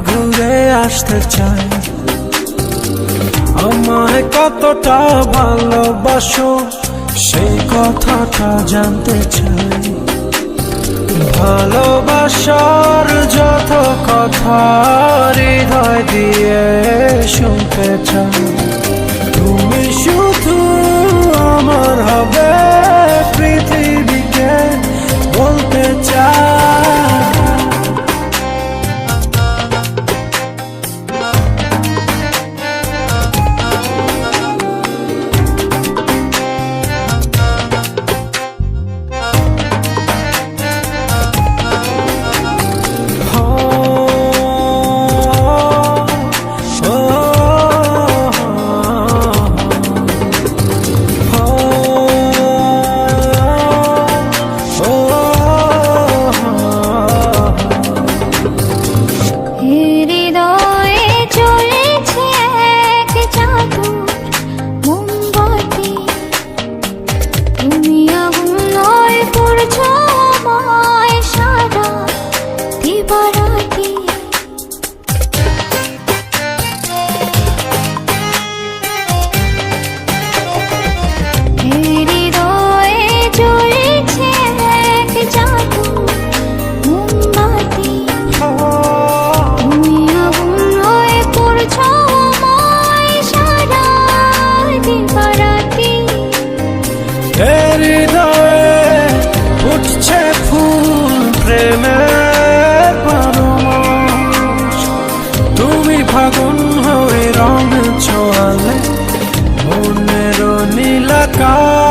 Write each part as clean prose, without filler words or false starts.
ঘুরে আসতে চাই। আমায় কতটা ভালোবাসো সেই কথাটা জানতে চাই। ভালোবাসার যত কথা হৃদয় দিয়ে শুনতে চাই। তুমি শুধু আমার হবে পৃথিবীকে বলতে চাই। ফাগুন হয়ে রং ছোঁয়ালে মনের নীলাকাশ।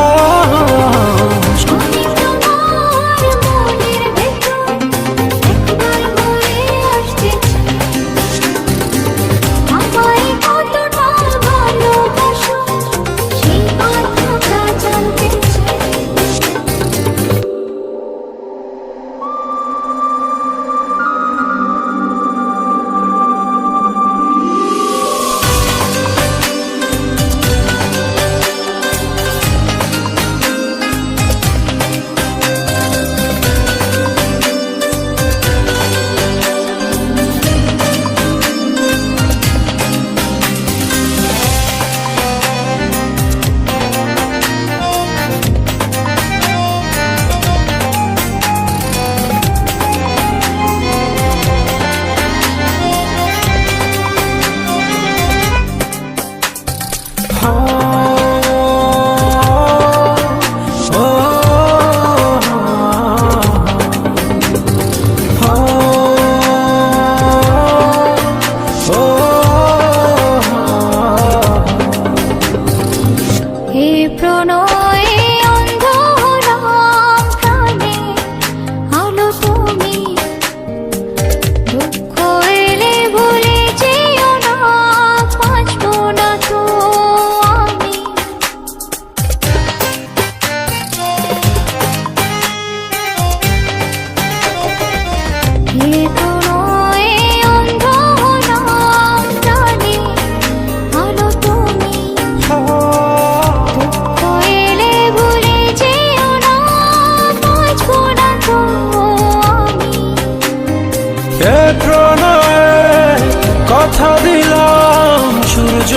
কথা দিলাম সূর্য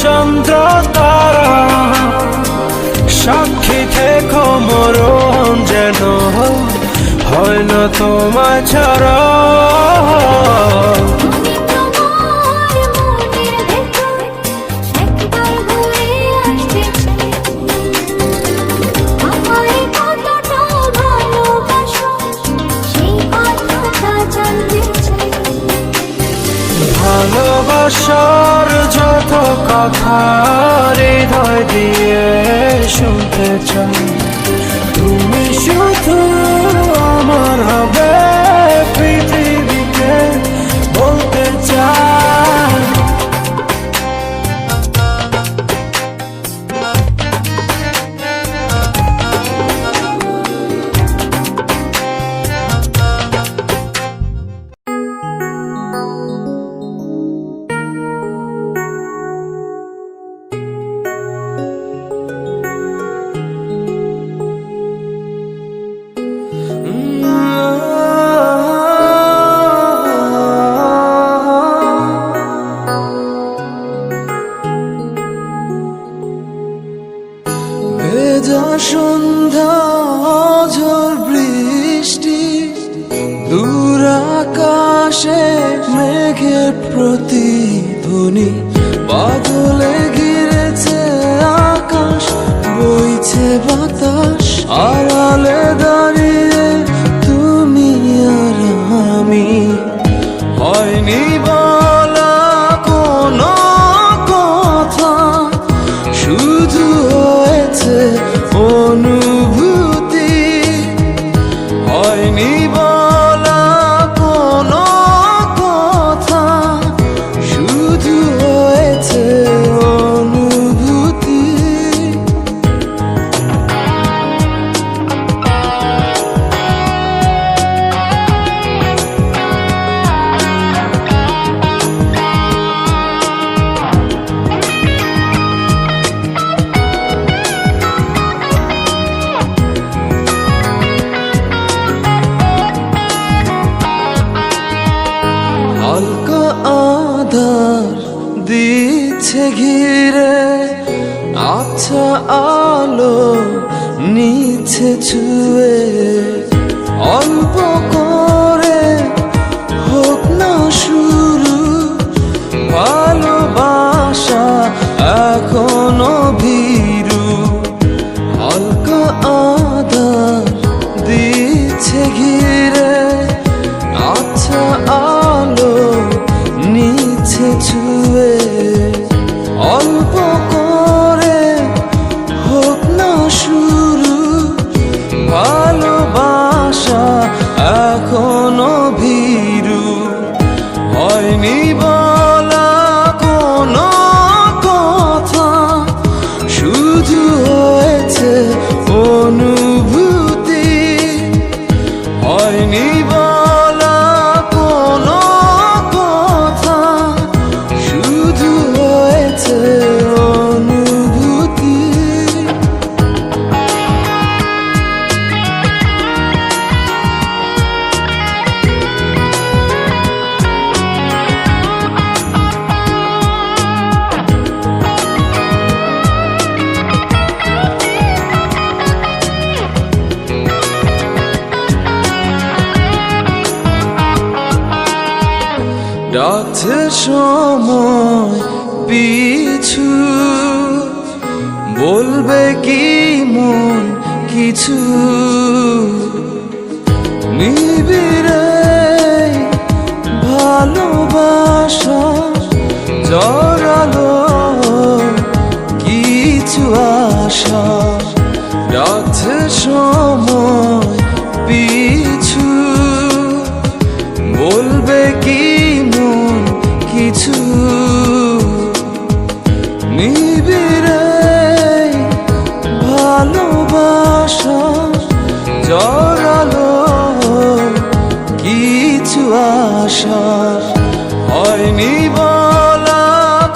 চন্দ্র তারা সাক্ষী থেকো মরণ যেন হয় না তোমায় ছাড়া। ভালোবাসার যত কথা হৃদয় দিয়ে শুনতে চাই। তুমি শুধু আমার হবে পৃথিবীকে বলতে চাই। প্রতিধ্বনি, বাদলে ঘিরেছে আকাশ, বইছে বাতাস, আড়ালে দাঁড়িয়ে তুমি আর আমি। হয়নি বলা কোনো কথা, শুধু হয়েছে অনুভূতি। হয়নি বলা কোনো কথা, শুধু হয়েছে অনুভূতি। হালকা আধার দিচ্ছে ঘিরে, আচ্ছা আলো নিচ্ছে ছুঁয়ে। অল্প করে হোক না শুরু, ভালোবাসা এখনো ভীরু। হালকা আধার দিচ্ছে ঘিরে, আচ্ছা আলো নিচ্ছে ছুঁয়ে। অল্প করে হোক না শুরু, ভালোবাসা এখনো ভীরু। হয়নি বলা কোনো কথা, শুধু হয়েছে অনুভূতি। হয়নি বলা কোনো কথা, শুধু হয়েছে অনুভূতি। ডাকছে সময় পিছু, বলবে কি মন কিছু। নিবিড়ে ভালোবাসা জড়ালো কিছু আশা। ডাকছে সময় পিছু, বলবে কি মন কিছু। নিবিড়ে ভালোবাসা জড়ালো কিছু আশা। হয়নি বলা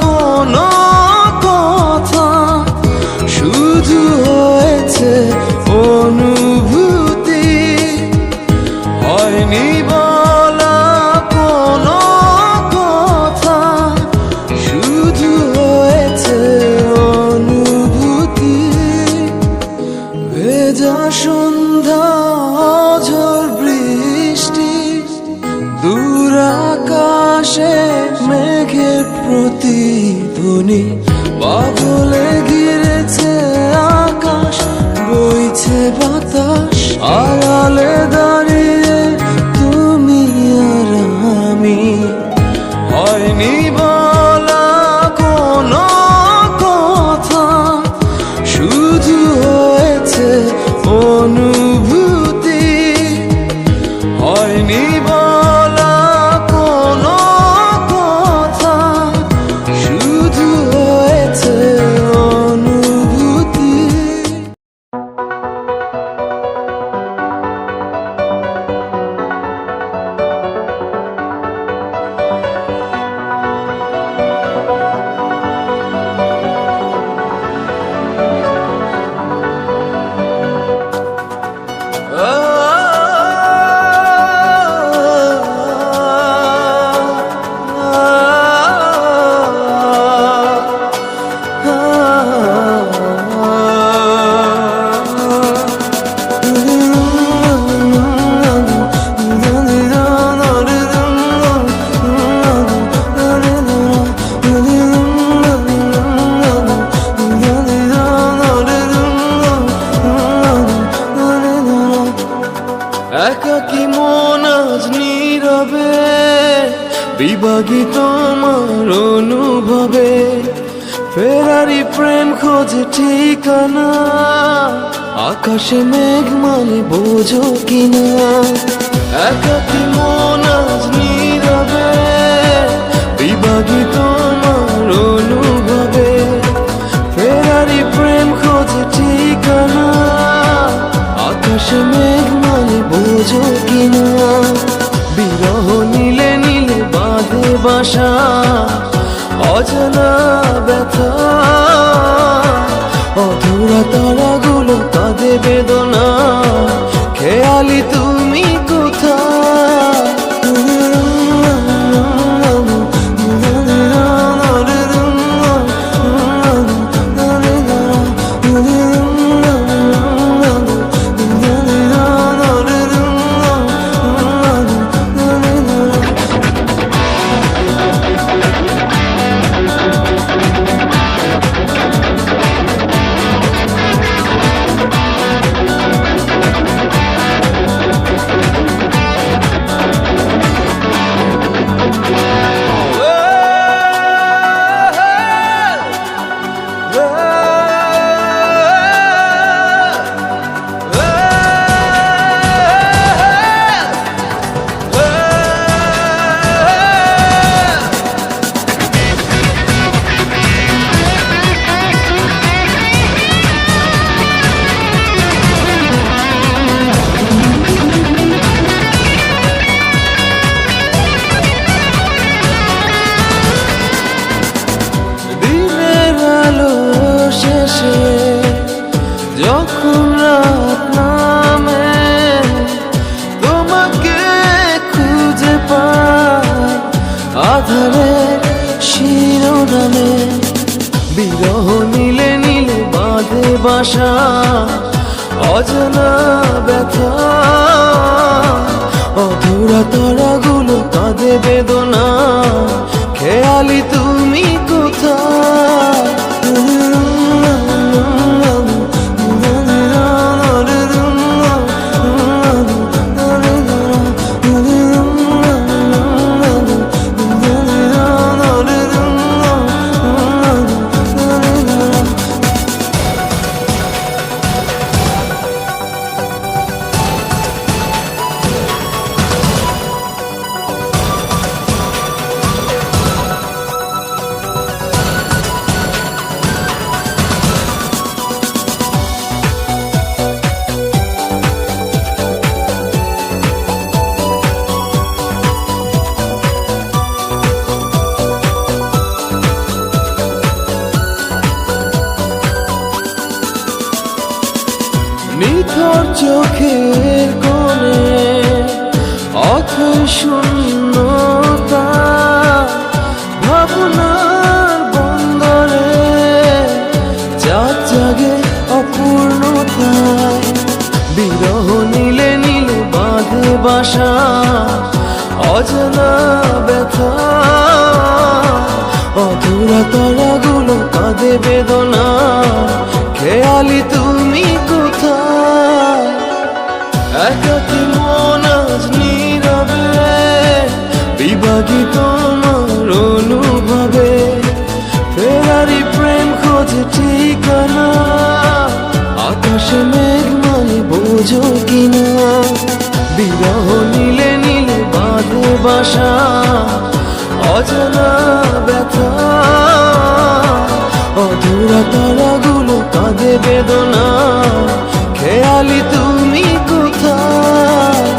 কোনো কথা, শুধু হয়েছে অনুভূতি। হয়নি বলা কোনো কথা, শুধু হয়েছে অনুভূতি। ভেজা সন্ধ্যা, ঝড় বৃষ্টি, দূর আকাশে মেঘের প্রতিধ্বনি, বাদলে ঘিরেছে আকাশ, বইছে বাতাস, আড়ালে দাঁড়িয়ে তুমি আর আমি। হয়নি বলা কোনো কথা, শুধু হয়েছে অনুভূতি। হয়নি বলা কোনো কথা, শুধু হয়েছে অনুভূতি। বিভাগী তোমার অনুভবে, ফেরারি প্রেম খোঁজে ঠিকানা, আকাশে মেঘ মানে বোঝো কিনা, একাকী মন আজ নীরবে, বিভাগী তোমার অনুভবে, ফেরারি প্রেম খোঁজে ঠিকানা, আকাশে মেঘ মানে বোঝো কিনা, বিরহ নীলে নীলে বাঁধে বাসা, অজানা ব্যথা, অধুরা তারাগুলো কাঁদে বেদনা, খেয়ালি তুমি কোথায়? যখন রাত নামে তোমাকে খুঁজে পাই আধারের শিরোনামে, বিরহ নীলে নীলে বাঁধে বাসা, অজানা ব্যথা, অধুরা তারাগুলো কাঁদে বেদনা, খেয়ালি তুমি কোথায়? নিথর চোখের কোণে অথৈ শূন্যতা, ভাবনার বন্দরে চাঁদ জাগে অপূর্ণতায়, বিরহ নীলে নীলে বাঁধে বাসা, অজানা ব্যথা, অধুরা তারাগুলো কাঁদে বেদনা, খেয়ালি তুমি কোথায়? একাকী মন আজ নীরবে, বিভাগী তোমার অনুভবে, ফেরারি প্রেম খোঁজে ঠিকানা, আকাশে মেঘ মানে বোঝো কিনা, বিরহ নীলে নীলে বাঁধে বাসা, অজানা ব্যথা, অধুরা তারাগুলো কাঁদে বেদনা, খেয়ালি তুমি কোথায়?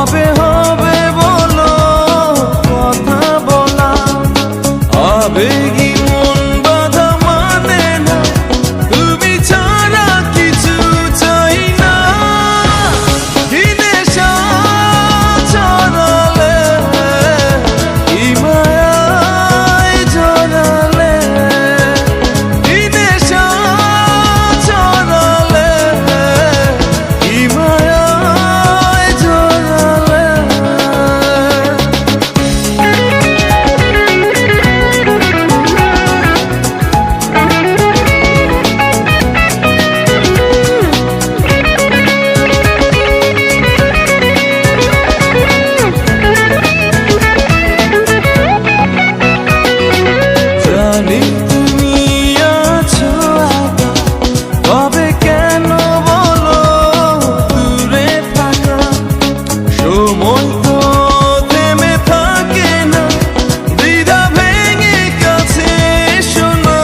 কবে হবে বলো কথা বলা, আবেগী মন বাধা মানে না, তুমি ছাড়া কিছু চাই না। কি নেশা ছড়ালে, কি মায়ায় জড়ালে, কি নেশা ছড়ালে, কি মায়ায় জড়ালে। জানি তুমি আছো একা, তবে কেন বলো দূরে থাকা, সময় তো থেমে থাকে না, দ্বিধা ভেঙে কাছে এসো না।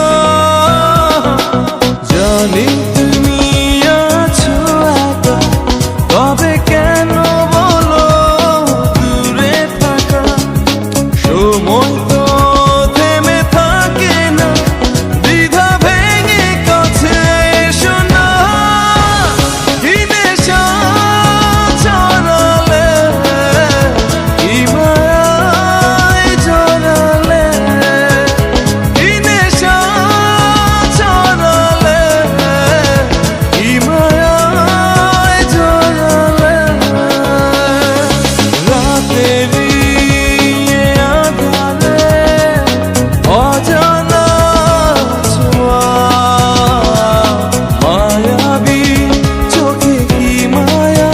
জানি তুমি আছো একা, তবে কেন বলো দূরে থাকা, সময় তো থেমে থাকে না, দ্বিধা ভেঙে কাছে এসো না। কি নেশা ছড়ালে, কি মায়ায় জড়ালে, কি নেশা ছড়ালে, কি মায়ায় জড়ালে। রাতেরই আঁধারে অজানা ছোঁয়া, মায়াবী চোখে কি মায়া,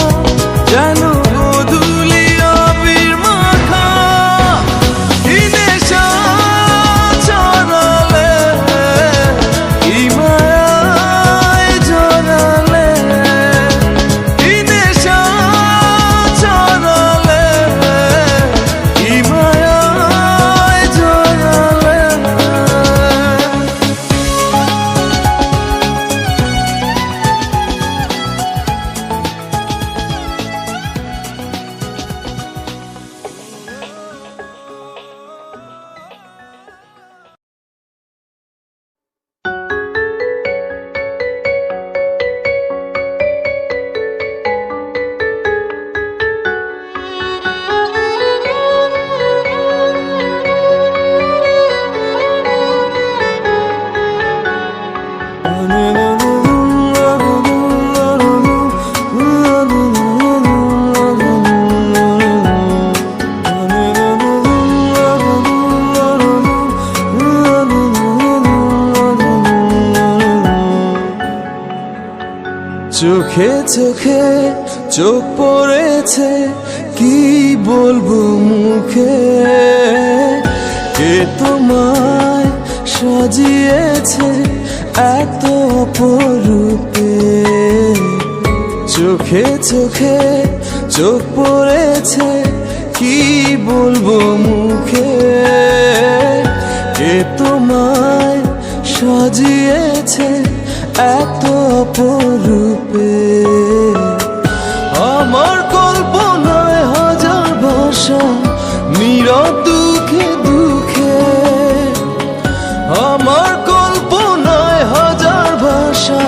যেন গোধূলি আবির মাখা। কি নেশা ছড়ালে, কি মায়ায় জড়ালে, কি নেশা ছড়ালে, কি মায়ায় জড়ালে। চোখে চোখে চোখ পড়েছে, কি বলবো মুখে, কে তোমায় সাজিয়েছে এত অপরূপে। চোখে চোখে চোখ পড়েছে, কি বলবো মুখে, কে তোমায় সাজিয়েছে এত অপরূপে। আমার কল্পনায় হাজার ভাষা, নীরব দুঃখে দুঃখে। আমার কল্পনায় হাজার ভাষা,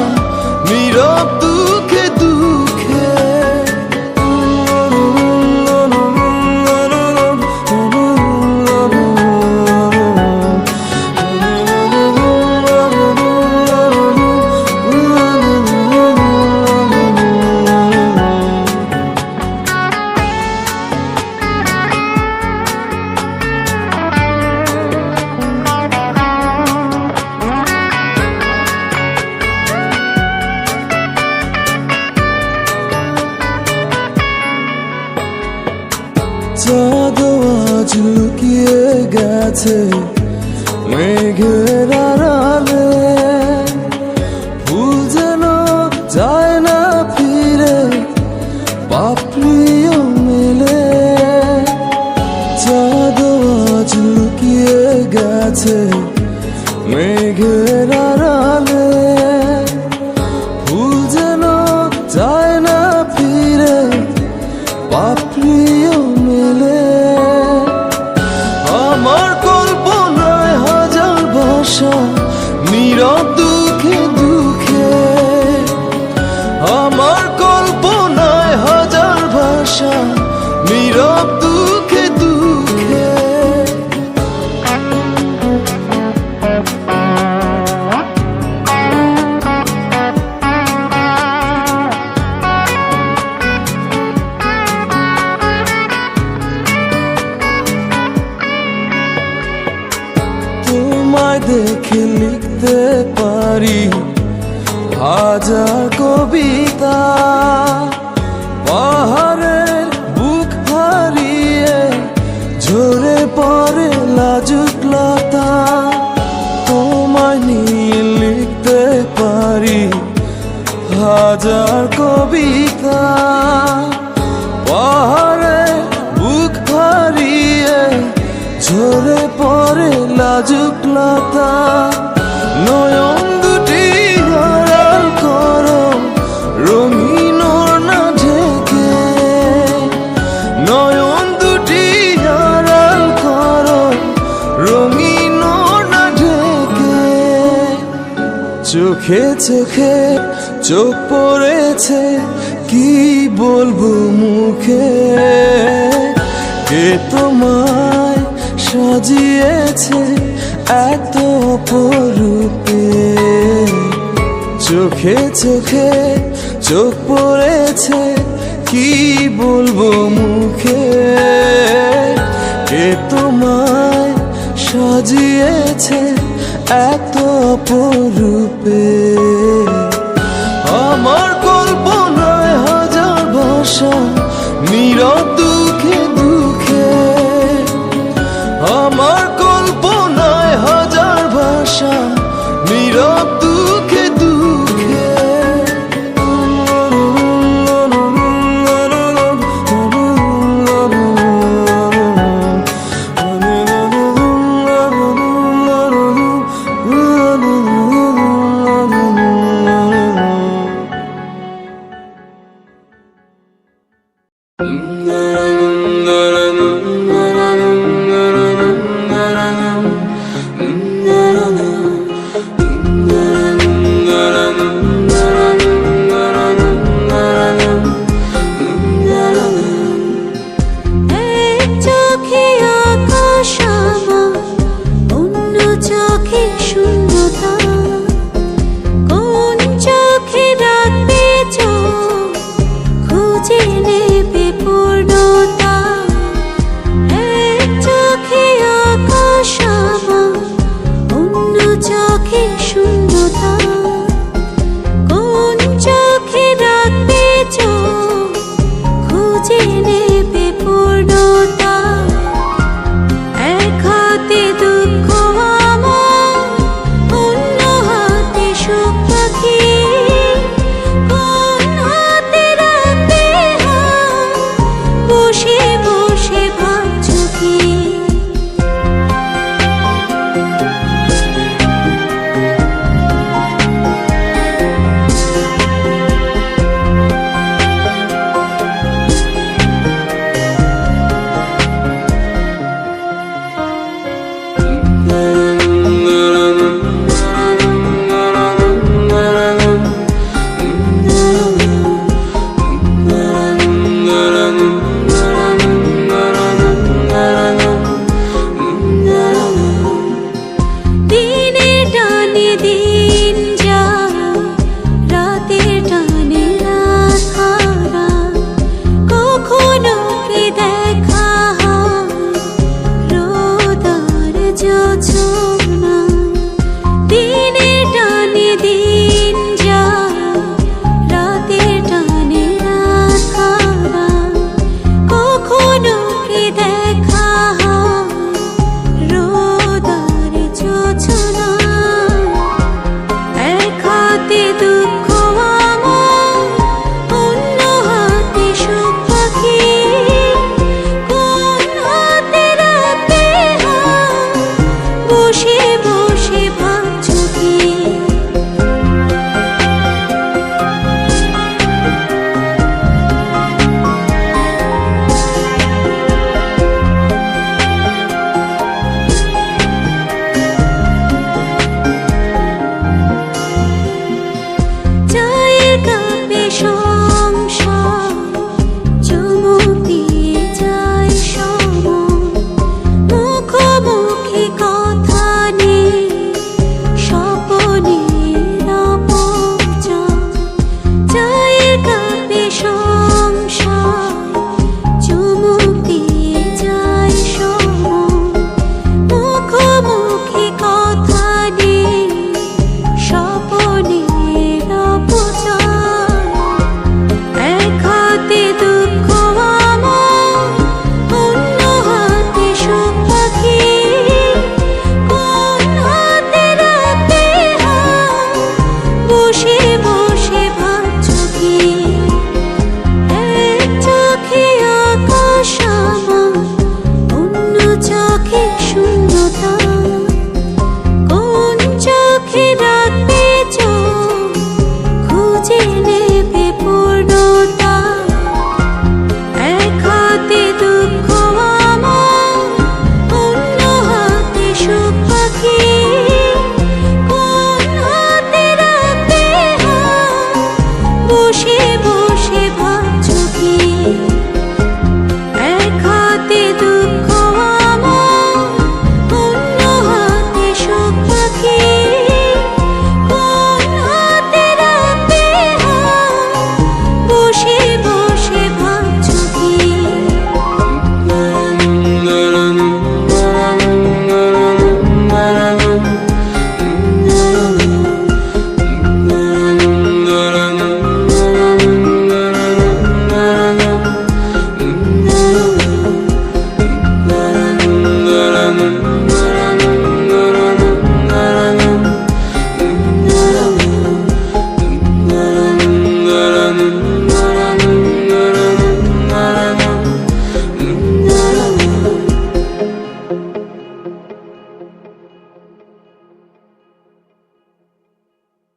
নীরব দুঃখে দুঃখে। চাঁদ আজ লুকিয়ে গেছে মেঘের আড়ালে, ফুল যেন যায় না ফিরে, পাপড়িও মেলে। চাঁদ আজ লুকিয়ে গেছে মেঘের আড়ালে, ফুল যেন যায় না ফিরে, পাপড়ি নীরব দুঃখে দুঃখে। তোমায় দেখে লিখতে পারি হাজার কবিতা, পাহাড়ের বুক হারিয়ে ঝরে পড়ে লাজুক লতা। তোমায় নিয়ে লিখতে পারি হাজার কবিতা, পাহাড়ের বুক হারিয়ে ঝরে পড়ে লাজুক লতা। নয়ন দুটি আড়াল করো রঙিন ওড়না ঢেকে, নয়ন দুটি আড়াল করো রঙিন ওড়না ঢেকে। চোখে চোখে চোখ পড়েছে কি বলবো মুখে, কে তোমায় সাজিয়েছে এত অপরূপে। চোখে চোখে চোখ পড়েছে কি বলবো মুখে, কে তোমায় সাজিয়েছে এত অপরূপে। আমার কল্পনায় হাজার ভাষা নীরব দুঃখে দুঃখে, আমার কল্পনায় হাজার ভাষা নীরব দুঃখে দুঃখে।